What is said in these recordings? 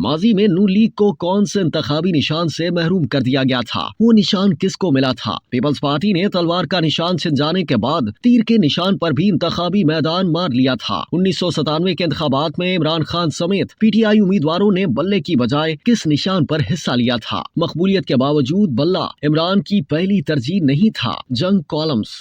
माजी में नून लीग को कौन से इंतखाबी निशान से महरूम कर दिया गया था, वो निशान किसको मिला था? पीपल्स पार्टी ने तलवार का निशान छिन जाने के बाद तीर के निशान पर भी इंतखाबी मैदान मार लिया था। 1997 के इंतखाबात में इमरान खान समेत पीटीआई उम्मीदवारों ने बल्ले की बजाय किस निशान पर हिस्सा लिया था? मकबूलियत के बावजूद बल्ला इमरान की पहली तरजीह नहीं था। जंग कॉलम्स।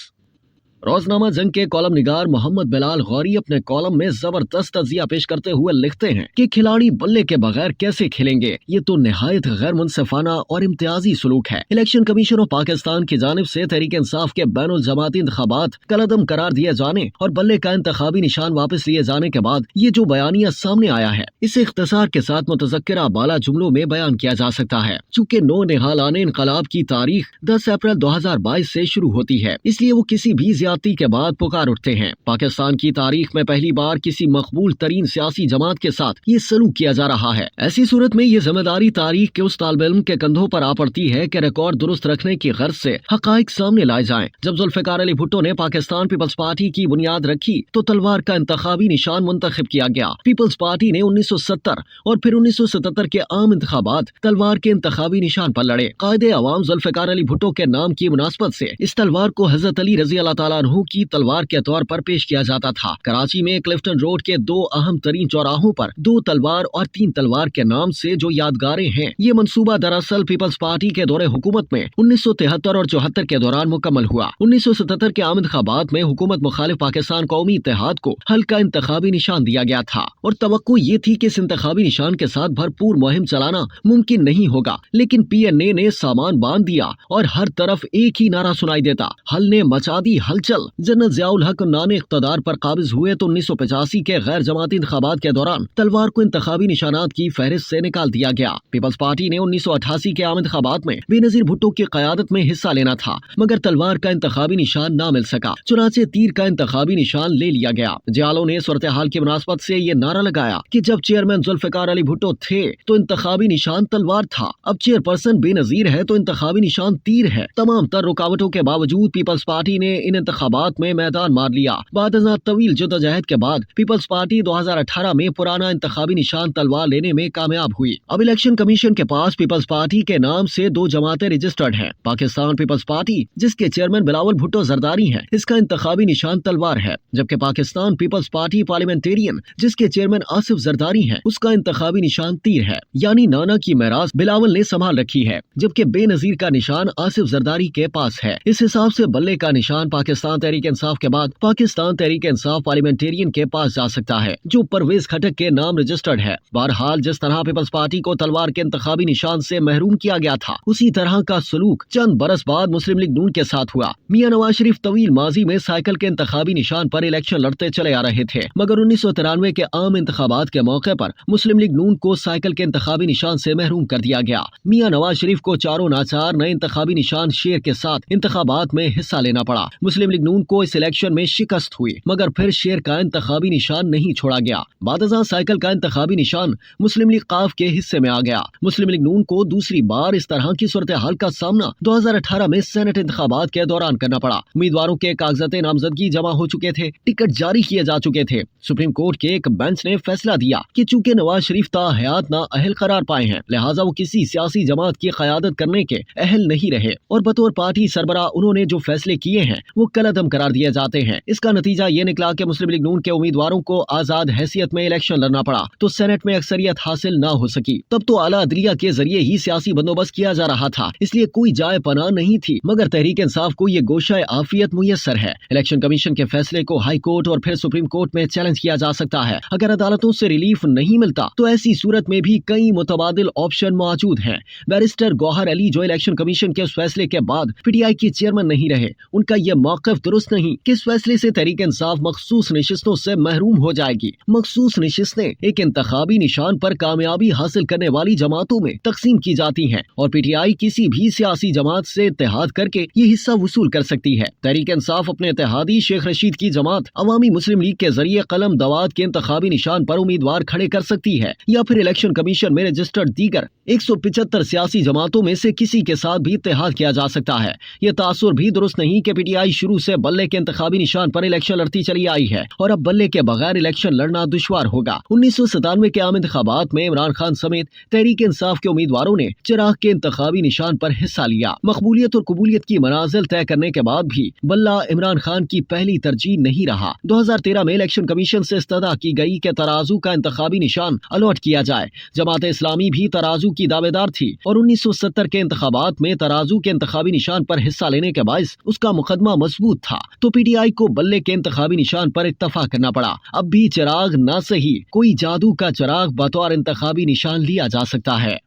रोजनामा जंग के कॉलम निगार मोहम्मद बिलाल गौरी अपने कॉलम में जबरदस्त तजिया पेश करते हुए लिखते हैं कि खिलाड़ी बल्ले के बगैर कैसे खेलेंगे, ये तो निहायत गैर मुनसिफाना और इम्तियाजी सलूक है। इलेक्शन कमीशन ऑफ पाकिस्तान की जानिब से तहरीक इंसाफ के बैनुल जमाती इंतखाबात कलअदम करार दिए जाने और बल्ले का इंतखाबी निशान वापस लिए जाने के बाद ये जो बयानिया सामने आया है, इसे इख्तिसार के साथ मुतज़क्किरा बाला जुमलों में बयान किया जा सकता है। चूँकि नो निहालाने इनकलाब की तारीख 10 अप्रैल 2022 से शुरू होती है, इसलिए वो किसी भी के बाद पुकार उठते हैं। पाकिस्तान की तारीख में पहली बार किसी मकबूल तरीन सियासी जमात के साथ ये सलूक किया जा रहा है। ऐसी सूरत में ये जिम्मेदारी तारीख के उस तालिब इल्म के कंधों पर आ पड़ती है कि रिकॉर्ड दुरुस्त रखने की गर्ज से हकाइक सामने लाए जाएं। जब जुल्फिकार अली भुट्टो ने पाकिस्तान पीपल्स पार्टी की बुनियाद रखी तो तलवार का इंतखाबी निशान मुंतखब किया गया। पीपल्स पार्टी ने 1970 और फिर 1977 के आम इंतखाबात तलवार के इंतखाबी निशान पर लड़े। कायदे अवाम जुल्फिकार अली भुट्टो के नाम की मुनासबत से इस तलवार को हजरत अली रजी अल्लाह तआला अन्हु की तलवार के तौर पर पेश किया जाता था। कराची में क्लिफ्टन रोड के 2 अहम तरीन चौराहों पर 2 तलवार और 3 तलवार के नाम से जो यादगारें हैं, ये मंसूबा दरअसल पीपल्स पार्टी के दौरे हुकूमत में 1973 और 74 के दौरान मुकम्मल हुआ। 1977 के आम इंतखाबात में हुकूमत मुखालिफ पाकिस्तान कौमी इत्तेहाद को हल्का इंतखाबी निशान दिया गया था और तवक्को ये थी कि इस इंतखाबी निशान के साथ भरपूर मुहिम चलाना मुमकिन नहीं होगा, लेकिन PNA ने सामान बांध दिया और हर तरफ एक ही नारा सुनाई देता, हल ने मचा दी हलचल। जनरल ज़ियाउल हक नाने इक़्तिदार पर काबिज हुए तो 1985 के गैर जमाती इंतखाबात के दौरान तलवार को इंतखाबी निशानात की फहरिस्त से निकाल दिया गया। पीपल्स पार्टी ने 1988 के आम इंतखाबात में बेनजीर भुट्टो की क़यादत में हिस्सा लेना था, मगर तलवार का इंतखाबी निशान न मिल सका, चुनाचे तीर का इंतखाबी निशान ले लिया गया। जियालों ने सूरत हाल की मुनासबत से ये नारा लगाया कि जब चेयरमैन जुल्फिकार अली भुट्टो थे तो इंतखाबी निशान तलवार था, अब चेयरपर्सन बेनजीर है तो इंतखाबी निशान तीर है। तमाम तर रुकावटों के बावजूद पीपल्स पार्टी ने इन इंतखाबात में मैदान मार लिया। बाद तवील जदोजहद के बाद पीपल्स पार्टी 2018 में पुराना इंतखाबी निशान तलवार लेने में कामयाब हुई। अब इलेक्शन कमीशन के पास पीपल्स पार्टी के नाम से 2 जमातें रजिस्टर्ड हैं। पाकिस्तान पीपल्स पार्टी, जिसके चेयरमैन बिलावल भुट्टो जरदारी हैं, इसका इंतखाबी निशान तलवार है, जबकि पाकिस्तान पीपल्स पार्टी पार्लियामेंटेरियन, जिसके चेयरमैन आसिफ जरदारी हैं, उसका इंतखाबी निशान तीर है। यानी नाना की मेरास बिलावल ने संभाल रखी है, जबकि बेनजीर का निशान आसिफ जरदारी के पास है। इस हिसाब से बल्ले का निशान पाकिस्तान तहरीक इंसाफ के बाद पाकिस्तान तहरीक इंसाफ पार्लियामेंटेरियन के पास जा सकता है, जो परवेज खटक के नाम रजिस्टर्ड है। बहरहाल जिस तरह पीपल्स पार्टी को तलवार के इंतखाबी निशान से महरूम किया गया था, उसी तरह का सलूक चंद बरस बाद मुस्लिम लीग नून के साथ हुआ। मियां नवाज शरीफ तवील माजी में साइकिल के इंतखाबी निशान पर इलेक्शन लड़ते चले आ रहे थे, मगर 1993 के आम इंतखाबात के मौके पर मुस्लिम लीग नून को साइकिल के इंतखाबी निशान से महरूम कर दिया गया। मियां नवाज शरीफ को चारों नाचार नए इंतखाबी निशान शेर के साथ इंतखाबात में हिस्सा लेना पड़ा। मुस्लिम लीग नून को इस इलेक्शन में शिकस्त हुई, मगर फिर शेर का इंतखाबी निशान नहीं छोड़ा गया। बादशाह साइकिल का इंतखाबी निशान मुस्लिम लीग काफ के हिस्से में आ गया। मुस्लिम लीग नून को दूसरी बार इस तरह की सूरत हाल का सामना 2018 में सेनेट इंतखाबात के दौरान करना पड़ा। उम्मीदवारों के कागजात नामजदगी जमा हो चुके थे, टिकट जारी किए जा चुके थे। सुप्रीम कोर्ट के एक बेंच ने फैसला दिया कि चूंकि नवाज शरीफ ताहयात ना अहल करार पाए हैं, लिहाजा वो किसी सियासी जमात की क़यादत करने के अहल नहीं रहे और बतौर पार्टी सरबराह उन्होंने जो फैसले किए हैं वो कलअदम करार दिए जाते हैं। इसका नतीजा ये निकला कि मुस्लिम लीग नून के उम्मीदवारों को आजाद हैसियत में इलेक्शन लड़ना पड़ा, तो सेनेट में अक्सरियत हासिल न हो सकी। तब तो आला अदलिया के जरिए ही सियासी बंदोबस्त किया जा रहा था, इसलिए कोई जाए पनाह नहीं थी, मगर तहरीक इंसाफ को ये गोशाए आफियत मुयस्सर है। इलेक्शन कमीशन के फैसले को हाई कोर्ट और फिर सुप्रीम कोर्ट में चैलेंज किया जा सकता है। अगर अदालतों से रिलीफ नहीं मिलता तो ऐसी सूरत में भी कई मुतबादिल ऑप्शन मौजूद हैं। बैरिस्टर गौहर अली, जो इलेक्शन कमीशन के उस फैसले के बाद PTI के चेयरमैन नहीं रहे, उनका यह मौक़िफ़ दुरुस्त नहीं कि इस फैसले से तहरीक इंसाफ मखसूस नशिस्तों से महरूम हो जाएगी। मखसूस नशिस्तें एक इंतखाबी निशान पर कामयाबी हासिल करने वाली जमातों में तकसीम की जाती हैं और PTI किसी भी सियासी जमात से इत्तेहाद करके ये हिस्सा वसूल कर सकती है। तहरीक इंसाफ अपने इत्तेहादी शेख रशीद की जमात अवामी मुस्लिम लीग के जरिए कलम दवात के इंतखाबी निशान पर उम्मीदवार खड़े कर सकती है, या फिर इलेक्शन कमीशन में रजिस्टर्ड दीगर 175 सियासी जमातों में से किसी के साथ भी इत्तेहाद किया जा सकता है। यह तासुर भी दुरुस्त नहीं कि PTI शुरू से बल्ले के इंतखाबी निशान पर इलेक्शन लड़ती चली आई है और अब बल्ले के बगैर इलेक्शन लड़ना दुश्वार होगा। 1997 के आम इंतखाबात में इमरान खान समेत तहरीक इंसाफ के उम्मीदवारों ने चिराग के इंतखाबी निशान पर हिस्सा लिया। मकबूलियत और कबूलियत की मनाजिल तय करने के बाद भी बल्ला इमरान खान की पहली तरजीह नहीं रहा। 2013 में इलेक्शन कमीशन से इस्तदा की गई कि तराजू का इंतखाबी निशान अलॉट किया जाए। जमात इस्लामी भी तराजू की दावेदार थी और 1970 के इंतखाबात में तराजू के इंतखाबी निशान पर हिस्सा लेने के बायस उसका मुकदमा मजबूत था, तो पीटीआई को बल्ले के इंतखाबी निशान पर इत्तफा करना पड़ा। अब भी चिराग ना सही, कोई जादू का चिराग बतौर इंतखाबी निशान लिया जा सकता है।